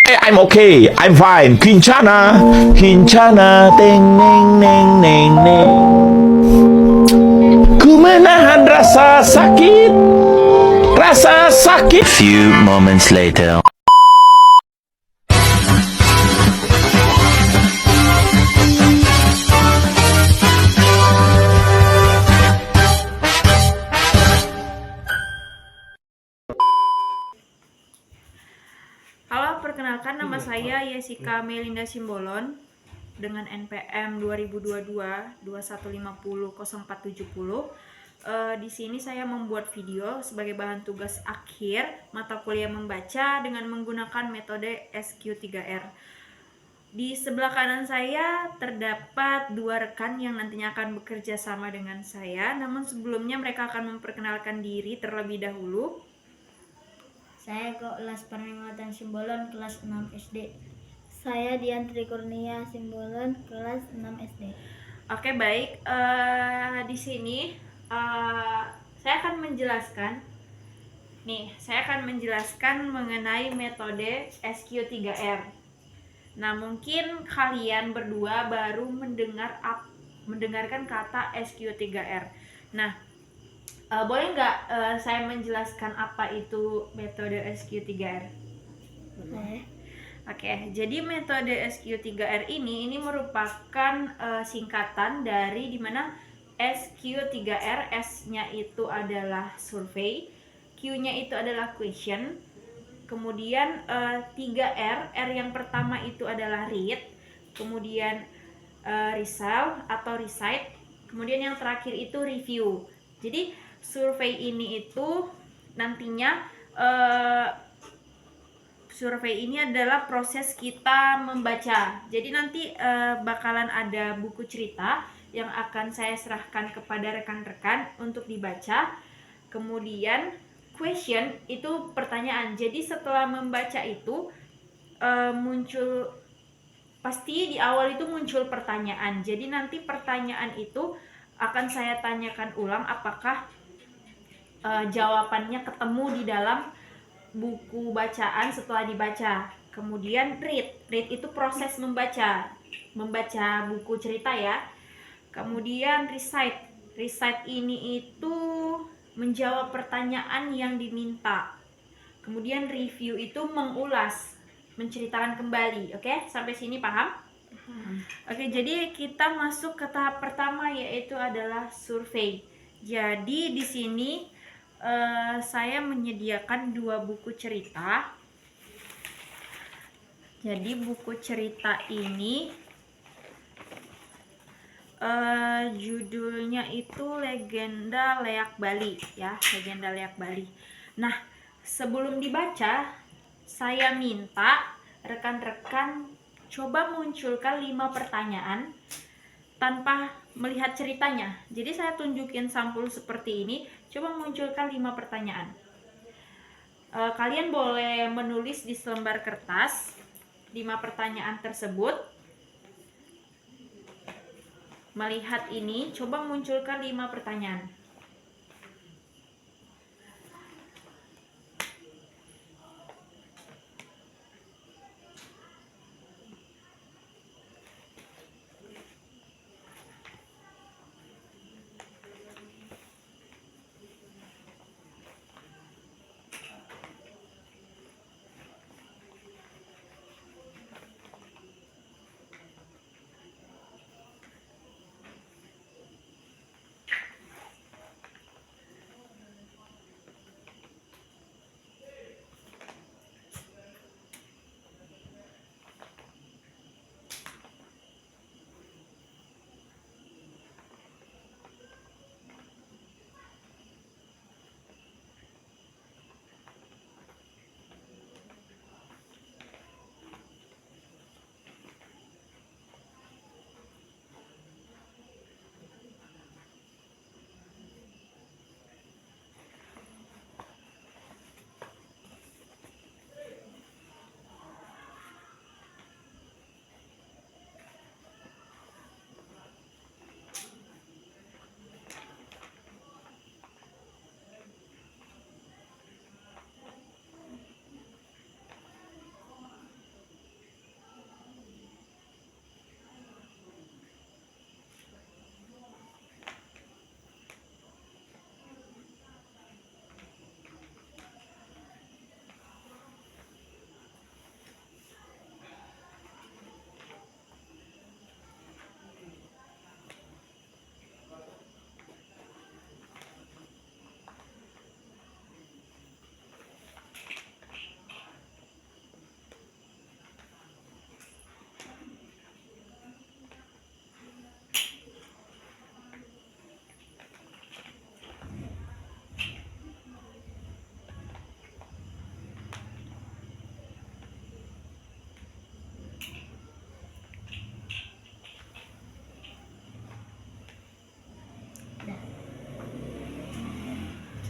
I'm okay. I'm fine. Kincana. Kincana. Teng neng neng neng neng. Ku menahan rasa sakit. Rasa sakit. Few moments later. Halo, perkenalkan nama saya Yesika Melinda Simbolon dengan NPM 2022-2150-0470. Di sini saya membuat video sebagai bahan tugas akhir mata kuliah membaca dengan menggunakan metode SQ3R. Di sebelah kanan saya terdapat dua rekan yang nantinya akan bekerja sama dengan saya. Namun sebelumnya mereka akan memperkenalkan diri terlebih dahulu. Saya Kelas Praningatan Simbolon kelas 6 SD. Saya Dian Trikurnia Simbolon kelas 6 SD. Oke, baik. Di sini saya akan menjelaskan. Saya akan menjelaskan mengenai metode SQ3R. Nah, mungkin kalian berdua baru mendengarkan kata SQ3R. Nah, boleh nggak saya menjelaskan apa itu metode SQ3R? Boleh. Oke, jadi metode SQ3R ini merupakan singkatan dari dimana SQ3R, S-nya itu adalah survey, Q-nya itu adalah question, kemudian 3R, R yang pertama itu adalah read, kemudian result atau recite, kemudian yang terakhir itu review. Jadi survei ini itu nantinya survei ini adalah proses kita membaca. Jadi nanti bakalan ada buku cerita yang akan saya serahkan kepada rekan-rekan untuk dibaca. Kemudian question itu pertanyaan. Jadi setelah membaca itu muncul, pasti di awal itu muncul pertanyaan. Jadi nanti pertanyaan itu akan saya tanyakan ulang apakah jawabannya ketemu di dalam buku bacaan setelah dibaca. Kemudian read itu proses membaca buku cerita ya. Kemudian recite ini itu menjawab pertanyaan yang diminta. Kemudian review itu mengulas, menceritakan kembali. Oke, sampai sini paham? Oke, jadi kita masuk ke tahap pertama, yaitu adalah survei. Jadi di sini saya menyediakan dua buku cerita. Jadi buku cerita ini judulnya itu Legenda Leak Bali ya, Legenda Leak Bali. Nah, sebelum dibaca, saya minta rekan-rekan coba munculkan 5 pertanyaan tanpa melihat ceritanya. Jadi saya tunjukin sampul seperti ini, coba munculkan 5 pertanyaan. Kalian boleh menulis di selembar kertas 5 pertanyaan tersebut. Melihat ini, coba munculkan 5 pertanyaan.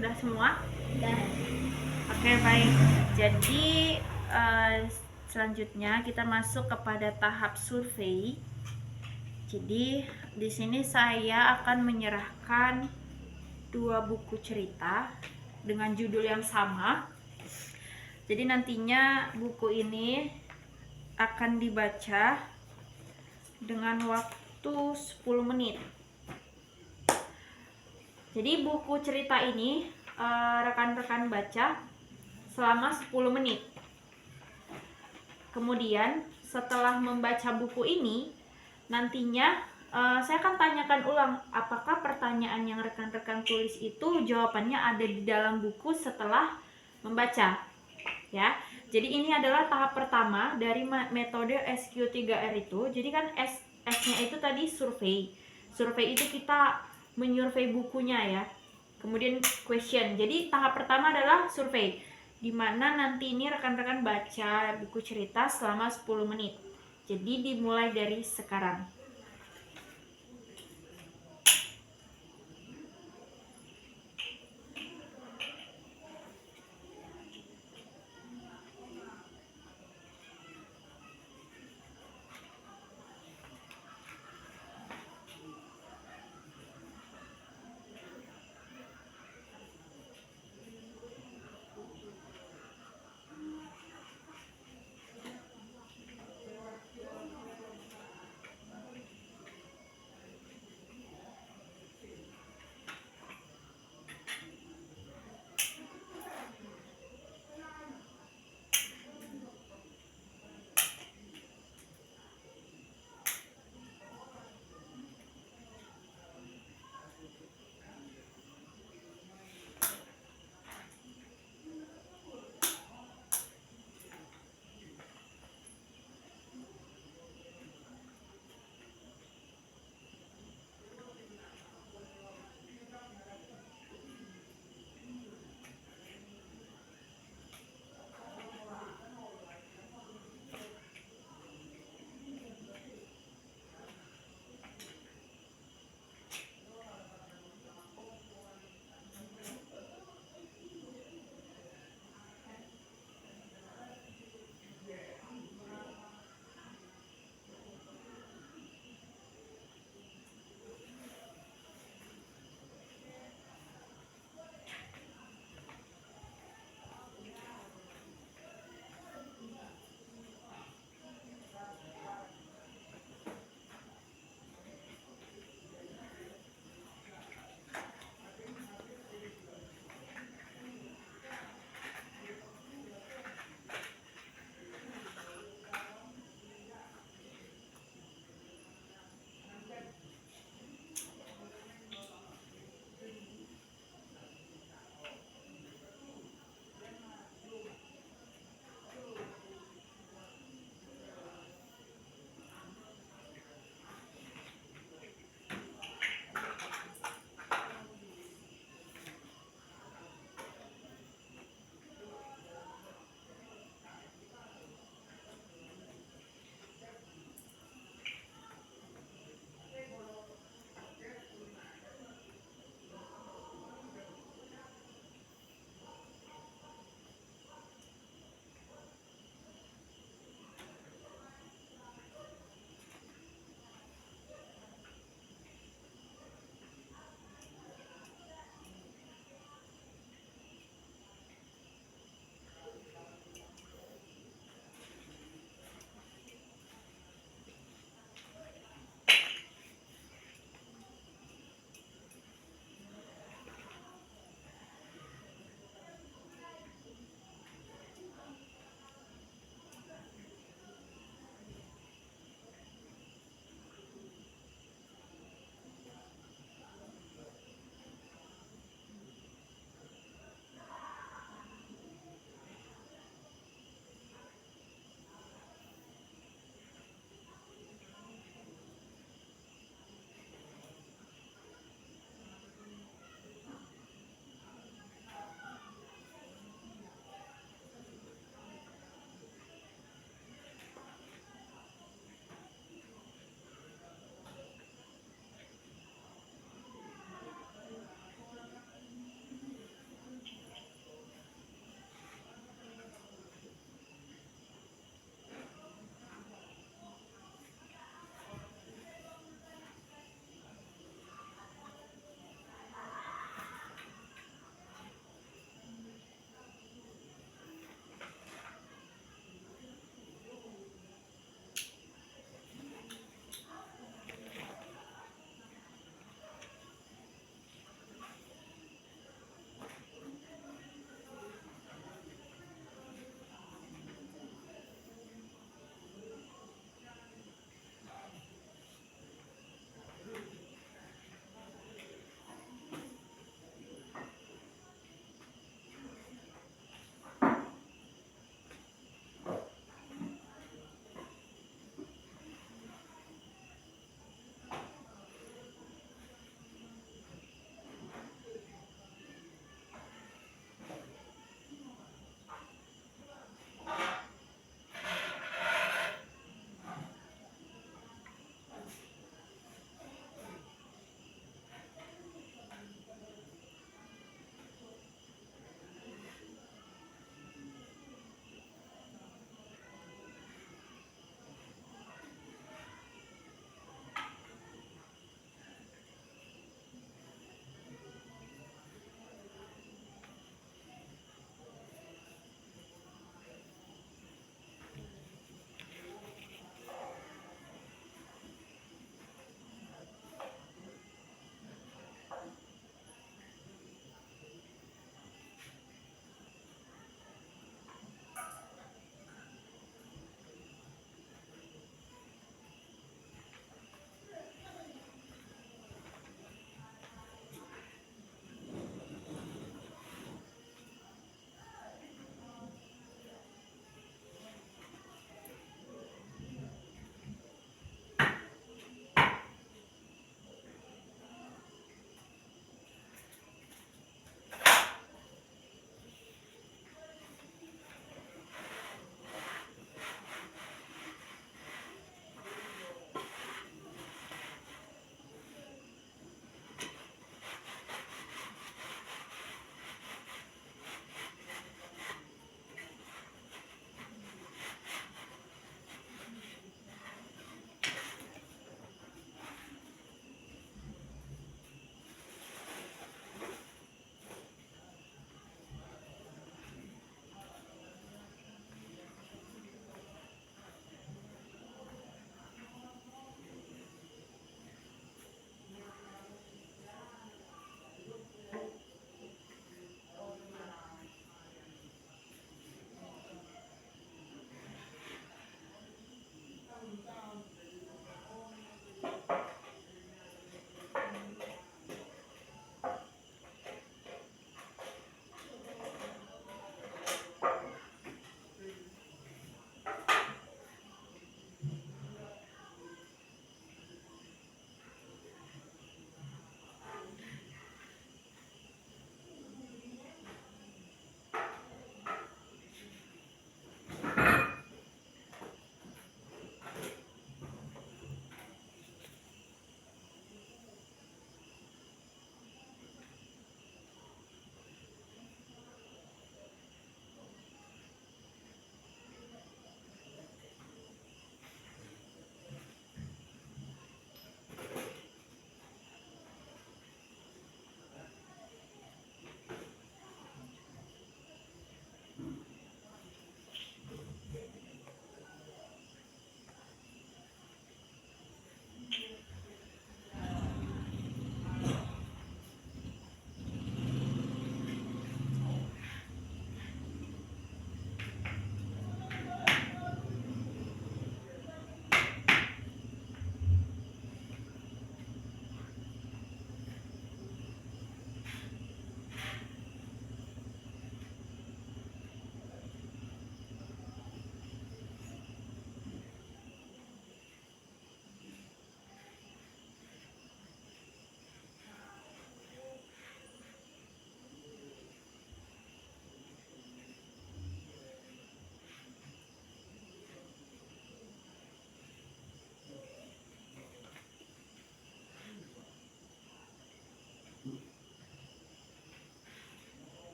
Sudah semua? Dah. Oke, baik. Jadi selanjutnya kita masuk kepada tahap survei. Jadi di sini saya akan menyerahkan 2 buku cerita dengan judul yang sama. Jadi nantinya buku ini akan dibaca dengan waktu 10 menit. Jadi buku cerita ini rekan-rekan baca selama 10 menit. Kemudian setelah membaca buku ini, nantinya saya akan tanyakan ulang apakah pertanyaan yang rekan-rekan tulis itu jawabannya ada di dalam buku setelah membaca. Ya. Jadi ini adalah tahap pertama dari metode SQ3R itu. Jadi kan S-nya itu tadi survei. Survei itu kita menyurvei bukunya ya. Kemudian question. Jadi tahap pertama adalah survei, di mana nanti ini rekan-rekan baca buku cerita selama 10 menit. Jadi dimulai dari sekarang.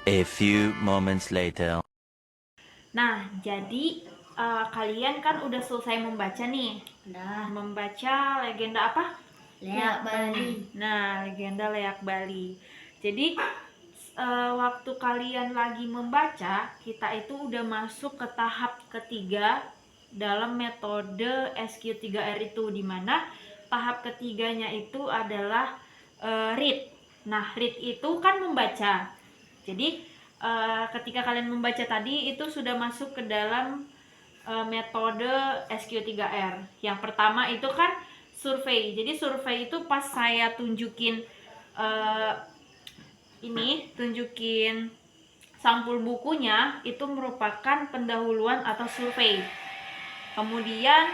A few moments later. Nah, jadi kalian kan udah selesai membaca nih. Udah. Membaca legenda apa? Leak Bali. Nah, legenda Leak Bali. Jadi waktu kalian lagi membaca, kita itu udah masuk ke tahap ketiga dalam metode SQ3R itu, dimana tahap ketiganya itu adalah read. Nah, read itu kan membaca. Jadi ketika kalian membaca tadi itu sudah masuk ke dalam metode SQ3R. Yang pertama itu kan survei. Jadi survei itu pas saya tunjukin tunjukin sampul bukunya, itu merupakan pendahuluan atau survei. Kemudian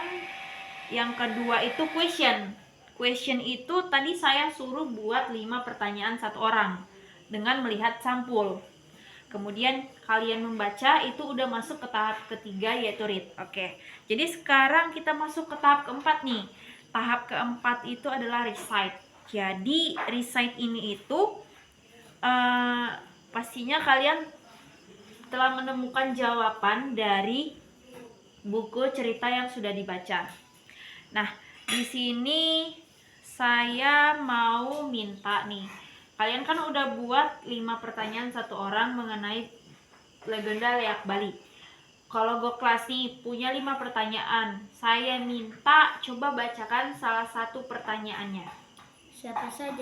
yang kedua itu question. Question itu tadi saya suruh buat 5 pertanyaan satu orang dengan melihat sampul. Kemudian kalian membaca, itu udah masuk ke tahap ketiga yaitu read. Oke. Jadi sekarang kita masuk ke tahap keempat nih. Tahap keempat itu adalah recite. Jadi recite ini itu pastinya kalian telah menemukan jawaban dari buku cerita yang sudah dibaca. Nah, di sini saya mau minta nih, kalian kan udah buat 5 pertanyaan satu orang mengenai legenda Leak Bali. Kalau Goklas nih punya 5 pertanyaan, saya minta coba bacakan salah satu pertanyaannya. Siapa saya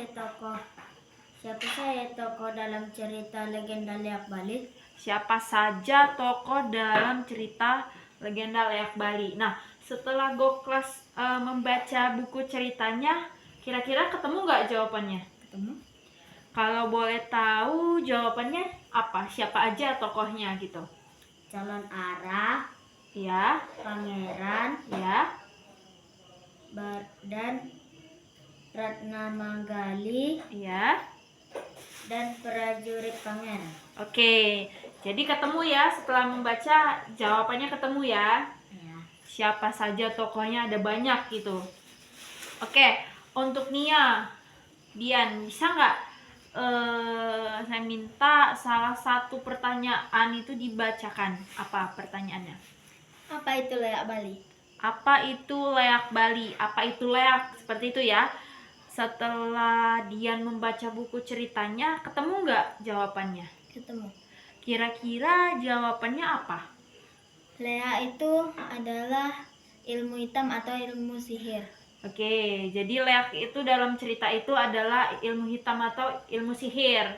tokoh dalam cerita legenda Leak Bali? Siapa saja tokoh dalam cerita legenda Leak Bali? Nah, setelah Goklas membaca buku ceritanya, kira-kira ketemu nggak jawabannya? Ketemu. Kalau boleh tahu jawabannya apa? Siapa aja tokohnya gitu? Calon Arah, Ya, Pangeran, ya, dan Ratna Manggali, ya. dan prajurit pangeran. Oke, jadi ketemu ya setelah membaca, jawabannya ketemu ya. Ya. Siapa saja tokohnya, ada banyak gitu. Oke, untuk Nia, Dian, bisa nggak saya minta salah satu pertanyaan itu dibacakan. Apa pertanyaannya? Apa itu Leak Bali? Apa itu Leak Bali? Apa itu leak? Seperti itu ya. Setelah Dian membaca buku ceritanya, ketemu nggak jawabannya? Ketemu. Kira-kira jawabannya apa? Leak itu adalah ilmu hitam atau ilmu sihir. Oke, jadi leak itu dalam cerita itu adalah ilmu hitam atau ilmu sihir.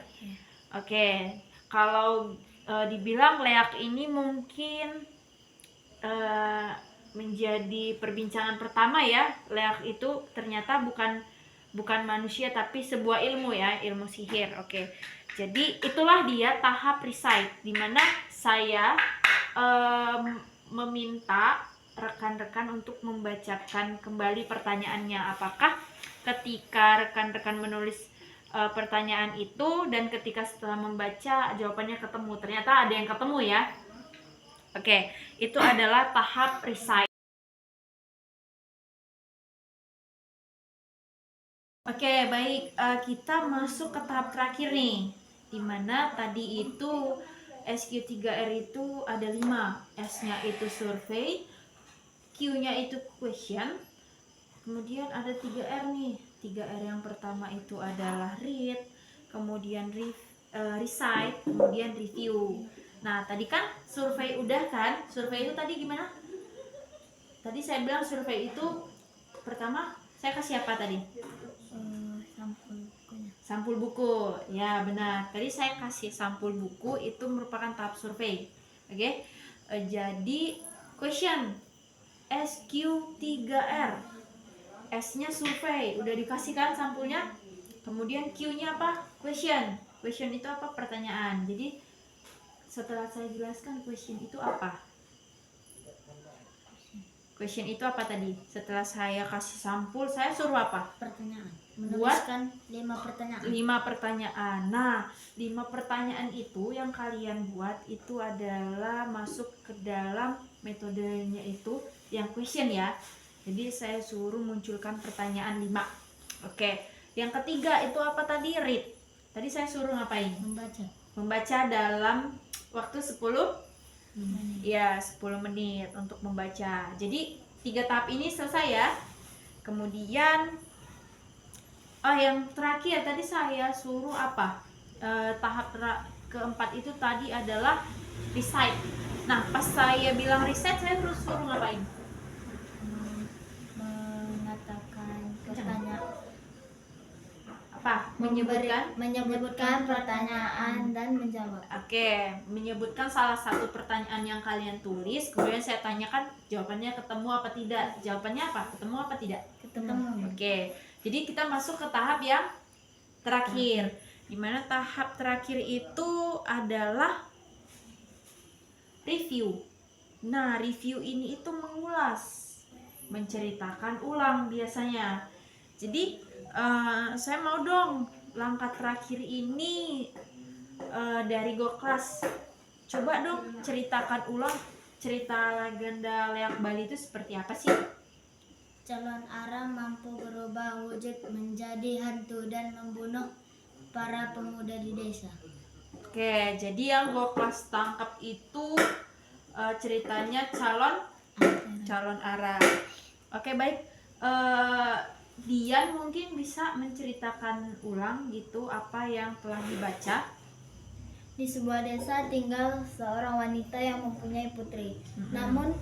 Oke, kalau dibilang Leak ini mungkin menjadi perbincangan pertama ya. Leak itu ternyata bukan manusia tapi sebuah ilmu ya, ilmu sihir. Oke. Jadi itulah dia tahap recite di mana saya meminta rekan-rekan untuk membacakan kembali pertanyaannya. Apakah ketika rekan-rekan menulis pertanyaan itu dan ketika setelah membaca jawabannya ketemu? Ternyata ada yang ketemu ya. Oke, itu adalah tahap recite. Oke, baik, kita masuk ke tahap terakhir nih, dimana tadi itu SQ3R itu ada 5, S-nya itu survey, Q-nya itu question, kemudian ada 3R nih. 3R yang pertama itu adalah read, kemudian recite, kemudian review. Nah, tadi kan survei udah kan? Survei itu tadi gimana? Tadi saya bilang survei itu pertama saya kasih apa tadi? Sampul bukunya. Sampul buku. Ya, benar. Tadi saya kasih sampul buku, itu merupakan tahap survei. Oke. Jadi question SQ3R. S-nya survei, udah dikasih kan sampulnya? Kemudian Q-nya apa? Question. Question itu apa? Pertanyaan. Jadi setelah saya jelaskan question itu apa? Question itu apa tadi? Setelah saya kasih sampul, saya suruh apa? Pertanyaan. Buat Menuliskan 5 pertanyaan. 5 pertanyaan. Nah, 5 pertanyaan itu yang kalian buat itu adalah masuk ke dalam metodenya itu yang question ya. Jadi saya suruh munculkan pertanyaan 5. Oke. Yang ketiga itu apa tadi? Read. Tadi saya suruh ngapain? Membaca. Membaca dalam waktu 10 menit. ya 10 menit untuk membaca. Jadi 3 tahap ini selesai ya. Kemudian yang terakhir tadi saya suruh apa? Tahap keempat itu tadi adalah recite. Nah, pas saya bilang recite, saya terus suruh ngapain? Mengatakan pertanyaan. Apa? Menyebutkan pertanyaan dan menjawab. Oke, menyebutkan salah satu pertanyaan yang kalian tulis, kemudian saya tanyakan jawabannya ketemu apa tidak. Jawabannya apa? Ketemu apa tidak? Ketemu. Oke, jadi kita masuk ke tahap yang terakhir. Dimana tahap terakhir itu adalah review. Nah, review ini itu mengulas, menceritakan ulang biasanya. Jadi saya mau dong langkah terakhir ini dari Goklas. Coba dong ceritakan ulang cerita legenda Leak Bali itu seperti apa sih? Calon Ara mampu berubah wujud menjadi hantu dan membunuh para pemuda di desa. Oke, jadi yang Goklas tangkap itu ceritanya calon Ara. Oke, baik. Dian mungkin bisa menceritakan ulang gitu apa yang telah dibaca. Di sebuah desa tinggal seorang wanita yang mempunyai putri. Namun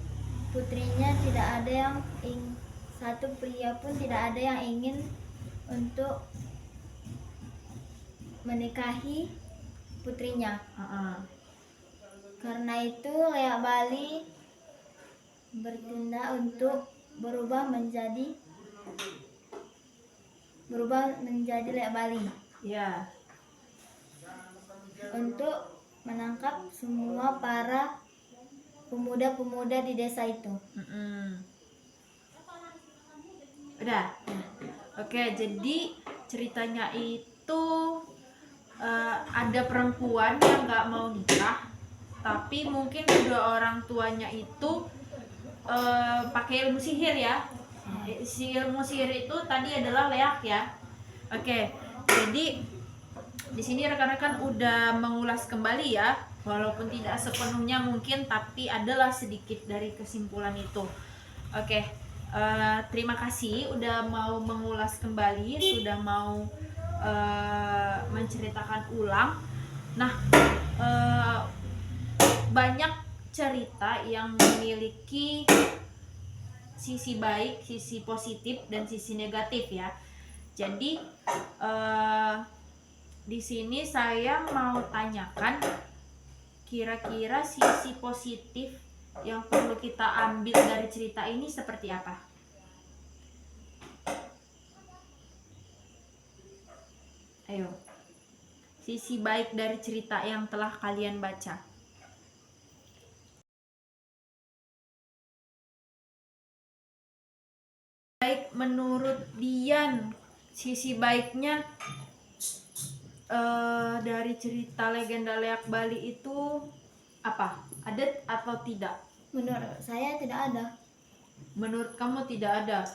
putrinya tidak ada yang satu pria pun tidak ada yang ingin untuk menikahi putrinya. Karena itu Leak Bali bertindak untuk berubah menjadi Leak Bali. Ya. Untuk menangkap semua para pemuda-pemuda di desa itu. Udah. Oke, jadi ceritanya itu ada perempuan yang nggak mau nikah, tapi mungkin kedua orang tuanya itu pakai ilmu sihir ya. Si ilmu sihir itu tadi adalah leak ya. Oke, jadi di sini rekan-rekan udah mengulas kembali ya, walaupun tidak sepenuhnya mungkin, tapi adalah sedikit dari kesimpulan itu. Oke, terima kasih udah mau mengulas kembali, sudah mau menceritakan ulang. Nah, banyak cerita yang memiliki sisi baik, sisi positif, dan sisi negatif ya. Jadi di sini saya mau tanyakan kira-kira sisi positif yang perlu kita ambil dari cerita ini seperti apa? Ayo, sisi baik dari cerita yang telah kalian baca. Baik, menurut Dian, sisi baiknya dari cerita Legenda Leak Bali itu apa? Ada atau tidak? Menurut saya tidak ada. Menurut kamu tidak ada.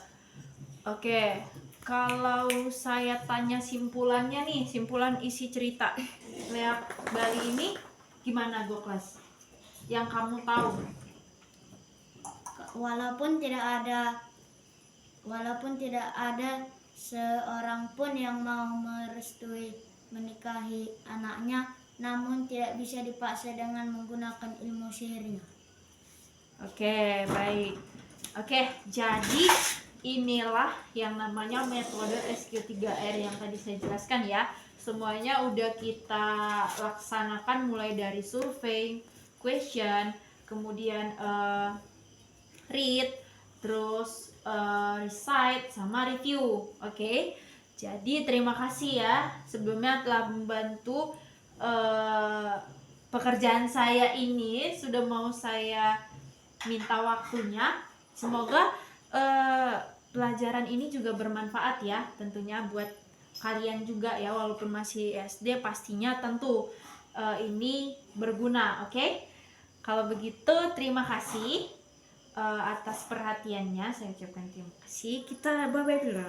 Oke, kalau saya tanya simpulannya nih, simpulan isi cerita Leak Bali ini gimana, Goklas? Yang kamu tahu? Walaupun tidak ada seorang pun yang mau merestui menikahi anaknya, namun tidak bisa dipaksa dengan menggunakan ilmu sihirnya. Oke, baik. Oke, jadi inilah yang namanya metode SQ3R yang tadi saya jelaskan ya. Semuanya udah kita laksanakan mulai dari survei, question, kemudian read, terus recite sama review. Oke. Jadi terima kasih ya sebelumnya telah membantu pekerjaan saya ini, sudah mau saya minta waktunya. Semoga pelajaran ini juga bermanfaat ya, tentunya buat kalian juga ya, walaupun masih SD pastinya tentu ini berguna. Oke? Kalau begitu terima kasih atas perhatiannya, saya ucapkan terima kasih. Kita bye-bye dulu.